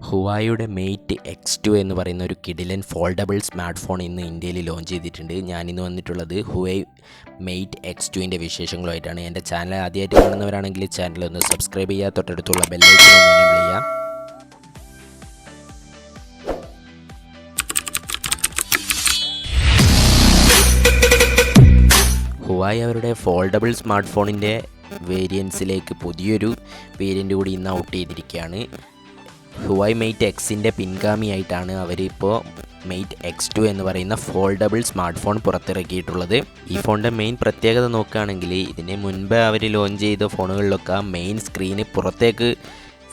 ഹുവായുടെ made X2 എന്ന് പറയുന്ന ഒരു കിടിലൻ ഫോൾഡബിൾ സ്മാർട്ട് ഫോൺ ഇന്ന് ഇന്ത്യയിൽ ലോഞ്ച് ചെയ്തിട്ടുണ്ട്. ഞാനിന്ന് വന്നിട്ടുള്ളത് ഹുവൈ മെയ്റ്റ് X2ൻ്റെ വിശേഷങ്ങളുമായിട്ടാണ്. എൻ്റെ ചാനൽ ആദ്യമായിട്ട് കാണുന്നവരാണെങ്കിൽ ചാനൽ ഒന്ന് സബ്സ്ക്രൈബ് ചെയ്യുക, തൊട്ടടുത്തുള്ള ബെല്ലൈക്കൺ ഒന്ന് എനേബിൾ ചെയ്യുക. ഹുവായി അവരുടെ ഫോൾഡബിൾ സ്മാർട്ട് ഫോണിൻ്റെ വേരിയൻസിലേക്ക് പുതിയൊരു വേരിയൻ്റ് കൂടി ഇന്ന് ഔട്ട് ചെയ്തിരിക്കുകയാണ്. ഹുവായ് മെയ്റ്റ് എക്സിൻ്റെ പിൻഗാമിയായിട്ടാണ് അവരിപ്പോൾ മെയ്റ്റ് X2 എന്ന് പറയുന്ന ഫോൾഡബിൾ സ്മാർട്ട് ഫോൺ പുറത്തിറക്കിയിട്ടുള്ളത്. ഈ ഫോണിൻ്റെ മെയിൻ പ്രത്യേകത നോക്കുകയാണെങ്കിൽ ഇതിന് മുൻപ് അവർ ലോഞ്ച് ചെയ്ത ഫോണുകളിലൊക്കെ മെയിൻ സ്ക്രീന് പുറത്തേക്ക്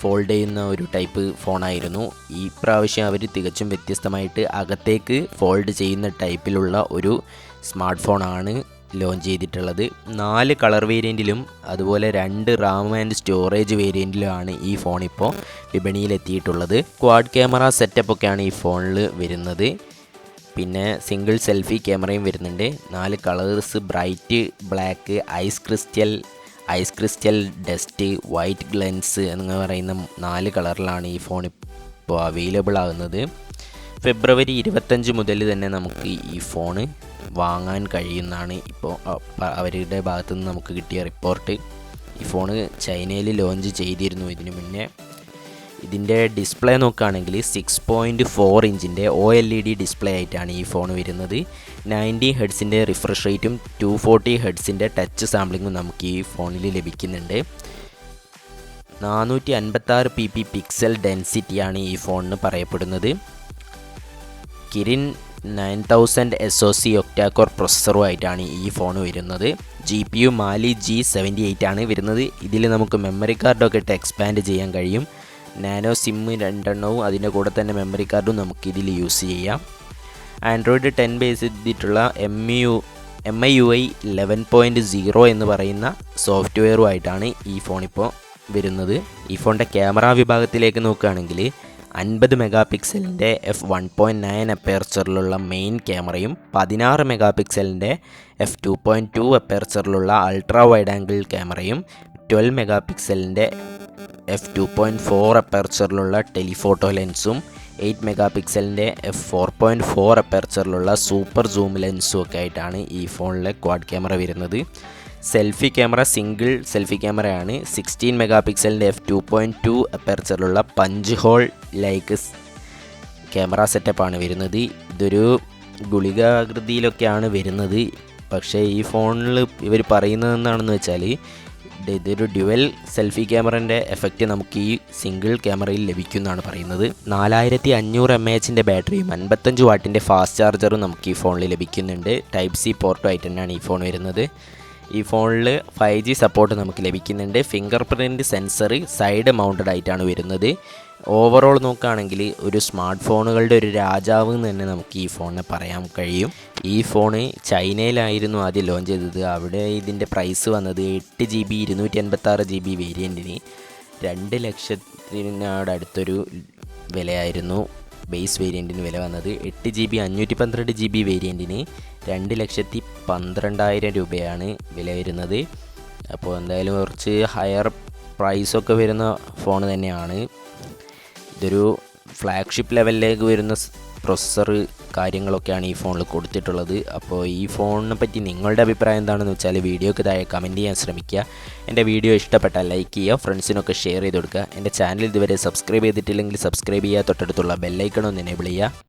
ഫോൾഡ് ചെയ്യുന്ന ഒരു ടൈപ്പ് ഫോണായിരുന്നു. ഈ പ്രാവശ്യം അവർ തികച്ചും വ്യത്യസ്തമായിട്ട് അകത്തേക്ക് ഫോൾഡ് ചെയ്യുന്ന ടൈപ്പിലുള്ള ഒരു സ്മാർട്ട് ഫോണാണ് ലോഞ്ച് ചെയ്തിട്ടുള്ളത്. 4 കളർ വേരിയൻറ്റിലും അതുപോലെ 2 റാം ആൻഡ് സ്റ്റോറേജ് വേരിയൻറ്റിലുമാണ് ഈ ഫോൺ ഇപ്പോൾ വിപണിയിലെത്തിയിട്ടുള്ളത്. ക്വാഡ് ക്യാമറ സെറ്റപ്പൊക്കെയാണ് ഈ ഫോണിൽ വരുന്നത്. പിന്നെ സിംഗിൾ സെൽഫി ക്യാമറയും വരുന്നുണ്ട്. 4 colours bright black, ice crystal dust, white glance എന്ന് പറയുന്ന 4 കളറിലാണ് ഈ ഫോൺ ഇപ്പോൾ അവൈലബിൾ ആകുന്നത്. ഫെബ്രുവരി 25 മുതൽ തന്നെ നമുക്ക് ഈ ഫോണ് വാങ്ങാൻ കഴിയുന്നതാണ് ഇപ്പോൾ അവരുടെ ഭാഗത്തു നിന്ന് നമുക്ക് കിട്ടിയ റിപ്പോർട്ട്. ഈ ഫോണ് ചൈനയിൽ ലോഞ്ച് ചെയ്തിരുന്നു ഇതിനു മുന്നേ. ഇതിൻ്റെ ഡിസ്പ്ലേ നോക്കുകയാണെങ്കിൽ 6.4 ഇഞ്ചിൻ്റെ OLED ഡിസ്പ്ലേ ആയിട്ടാണ് ഈ ഫോൺ വരുന്നത്. 90 ഹെഡ്സിൻ്റെ റിഫ്രഷ് റേറ്റും 240 ഹെഡ്സിൻ്റെ ടച്ച് സാമ്പിളിങ്ങും നമുക്ക് ഈ ഫോണിൽ ലഭിക്കുന്നുണ്ട്. 456 pp പിക്സൽ ഡെൻസിറ്റിയാണ് ഈ ഫോണിന് പറയപ്പെടുന്നത്. കിരിൻ 9000 SoC ഒക്ടാകോർ പ്രൊസസ്സറുമായിട്ടാണ് ഈ ഫോൺ വരുന്നത്. GPU മാലി G78 ആണ് വരുന്നത്. ഇതിൽ നമുക്ക് മെമ്മറി കാർഡൊക്കെ ഇട്ട് എക്സ്പാൻഡ് ചെയ്യാൻ കഴിയും. നാനോ സിം 2 എണ്ണവും അതിൻ്റെ കൂടെ തന്നെ മെമ്മറി കാർഡും നമുക്കിതിൽ യൂസ് ചെയ്യാം. ആൻഡ്രോയിഡ് 10 ബേസ് ചെയ്തിട്ടുള്ള MIUI 11.0 എന്ന് പറയുന്ന സോഫ്റ്റ്വെയറുമായിട്ടാണ് ഈ ഫോൺ ഇപ്പോൾ വരുന്നത്. ഈ ഫോണിൻ്റെ ക്യാമറ വിഭാഗത്തിലേക്ക് നോക്കുകയാണെങ്കിൽ 50 മെഗാ പിക്സലിൻ്റെ f1.9 അപ്പേർച്ചറിലുള്ള മെയിൻ ക്യാമറയും 16 മെഗാ പിക്സലിൻ്റെ f2.2 അപ്പേർച്ചറിലുള്ള അൾട്രാ വൈഡ് ആംഗിൾ ക്യാമറയും 12 മെഗാ പിക്സലിൻ്റെ f2.4 അപ്പേർച്ചറിലുള്ള ടെലിഫോട്ടോ ലെൻസും 8 മെഗാ പിക്സലിൻ്റെ f4.4 അപ്പേർച്ചറിലുള്ള സൂപ്പർ സൂം ലെൻസും ഒക്കെ ആയിട്ടാണ് ഈ ഫോണിലെ ക്വാഡ് ക്യാമറ വരുന്നത്. സെൽഫി ക്യാമറ സിംഗിൾ സെൽഫി ക്യാമറയാണ്. 16 മെഗാ പിക്സലിൻ്റെ f2.2 അപ്പേർച്ചറിലുള്ള പഞ്ച് ഹോൾ ലൈക്ക് ക്യാമറ സെറ്റപ്പാണ് വരുന്നത്. ഇതൊരു ഗുളികാകൃതിയിലൊക്കെയാണ് വരുന്നത്. പക്ഷേ ഈ ഫോണിൽ ഇവർ പറയുന്നത് എന്താണെന്ന് വെച്ചാൽ ഇതൊരു ഡ്യുവൽ സെൽഫി ക്യാമറൻ്റെ എഫക്റ്റ് നമുക്ക് ഈ സിംഗിൾ ക്യാമറയിൽ ലഭിക്കുമെന്നാണ് പറയുന്നത്. 4500 mAh ബാറ്ററിയും 55 വാട്ടിൻ്റെ ഫാസ്റ്റ് ചാർജറും നമുക്ക് ഈ ഫോണിൽ ലഭിക്കുന്നുണ്ട്. Type C പോർട്ടുമായിട്ട് തന്നെയാണ് ഈ ഫോൺ വരുന്നത്. ഈ ഫോണിൽ 5G സപ്പോർട്ട് നമുക്ക് ലഭിക്കുന്നുണ്ട്. Finger print sensor side mounted ആയിട്ടാണ് വരുന്നത്. ഓവറോൾ നോക്കുകയാണെങ്കിൽ ഒരു സ്മാർട്ട് ഫോണുകളുടെ ഒരു രാജാവ് എന്ന് തന്നെ നമുക്ക് ഈ ഫോണിനെ പറയാൻ കഴിയും. ഈ ഫോണ് ചൈനയിലായിരുന്നു ആദ്യം ലോഞ്ച് ചെയ്തത്. അവിടെ ഇതിൻ്റെ പ്രൈസ് വന്നത് 8GB 256GB വേരിയൻറ്റിന് 2 ലക്ഷത്തിനടുത്തൊരു വിലയായിരുന്നു. ബേസ് വേരിയൻറ്റിന് വില വന്നത്. 8GB 512GB വേരിയൻറ്റിന് 2,12,000 രൂപയാണ് വില വരുന്നത്. അപ്പോൾ എന്തായാലും കുറച്ച് ഹയർ പ്രൈസൊക്കെ വരുന്ന ഫോൺ തന്നെയാണ്. ഇതൊരു ഫ്ലാഗ്ഷിപ്പ് ലെവലിലേക്ക് വരുന്ന പ്രൊസസ്സർ കാര്യങ്ങളൊക്കെയാണ് ഈ ഫോണിൽ കൊടുത്തിട്ടുള്ളത്. അപ്പോൾ ഈ ഫോണിനെ പറ്റി നിങ്ങളുടെ അഭിപ്രായം എന്താണെന്ന് വെച്ചാൽ വീഡിയോക്ക് താഴെ കമൻറ്റ് ചെയ്യാൻ ശ്രമിക്കുക. എൻ്റെ വീഡിയോ ഇഷ്ടപ്പെട്ടാൽ ലൈക്ക് ചെയ്യുക, ഫ്രണ്ട്സിനൊക്കെ ഷെയർ ചെയ്ത് കൊടുക്കുക. എൻ്റെ ചാനൽ ഇതുവരെ സബ്സ്ക്രൈബ് ചെയ്തിട്ടില്ലെങ്കിൽ സബ്സ്ക്രൈബ് ചെയ്യുക, തൊട്ടടുത്തുള്ള ബെല്ലൈക്കൺ ഒന്ന് എനേബിൾ ചെയ്യുക.